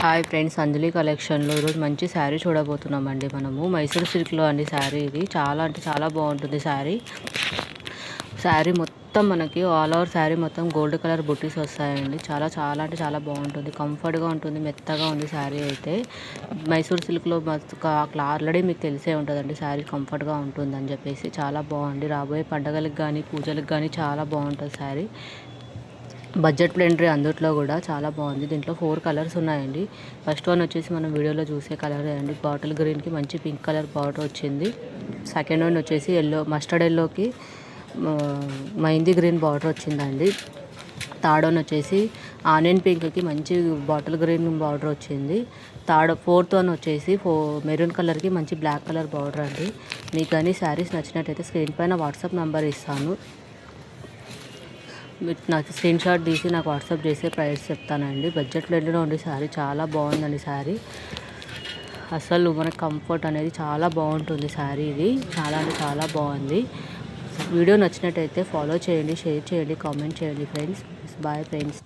Hi friends, అంజలి కలెక్షన్లో ఈరోజు మంచి శారీ చూడబోతున్నామండి. మనము మైసూర్ సిల్క్లో అండి శారీ. ఇది చాలా అంటే చాలా బాగుంటుంది శారీ. శారీ మొత్తం మనకి ఆల్ ఓవర్ శారీ మొత్తం గోల్డ్ కలర్ బుట్టీస్ వస్తాయండి. చాలా చాలా అంటే చాలా బాగుంటుంది, కంఫర్ట్గా ఉంటుంది, మెత్తగా ఉంది శారీ అయితే. మైసూర్ సిల్క్లో ఆల్రెడీ మీకు తెలిసే ఉంటుందండి, శారీ కంఫర్ట్గా ఉంటుందని చెప్పేసి. చాలా బాగుంది, రాబోయే పండగలకు కానీ పూజలకు కానీ చాలా బాగుంటుంది శారీ. బడ్జెట్ ఫ్రెండ్లీ అందుట్లో కూడా చాలా బాగుంది. దీంట్లో 4 కలర్స్ ఉన్నాయండి. ఫస్ట్ వన్ వచ్చేసి మనం వీడియోలో చూసే కలర్ అండి, బాటిల్ గ్రీన్కి మంచి పింక్ కలర్ బార్డర్ వచ్చింది. సెకండ్ వన్ వచ్చేసి మస్టర్డ్ ఎల్లోకి మెహందీ గ్రీన్ బార్డర్ వచ్చిందండి. థర్డ్ వన్ వచ్చేసి ఆనియన్ పింక్కి మంచి బాటిల్ గ్రీన్ బార్డర్ వచ్చింది. ఫోర్త్ వన్ వచ్చేసి మెరూన్ కలర్కి మంచి బ్లాక్ కలర్ బార్డర్ అండి. మీకు కానీ శారీస్ నచ్చినట్టయితే స్క్రీన్ పైన వాట్సాప్ నెంబర్ ఇస్తాను, నాకు స్క్రీన్ షాట్ తీసి నాకు వాట్సాప్ చేసే ప్రైస్ చెప్తానండి. బడ్జెట్ ఫ్రెండ్లీలో ఉండే శారీ చాలా బాగుందండి. శారీ అసలు మనకు కంఫర్ట్ అనేది చాలా బాగుంటుంది శారీ. ఇది చాలా అంటే చాలా బాగుంది. వీడియో నచ్చినట్టయితే ఫాలో చేయండి, షేర్ చేయండి, కామెంట్ చేయండి ఫ్రెండ్స్. Bye friends.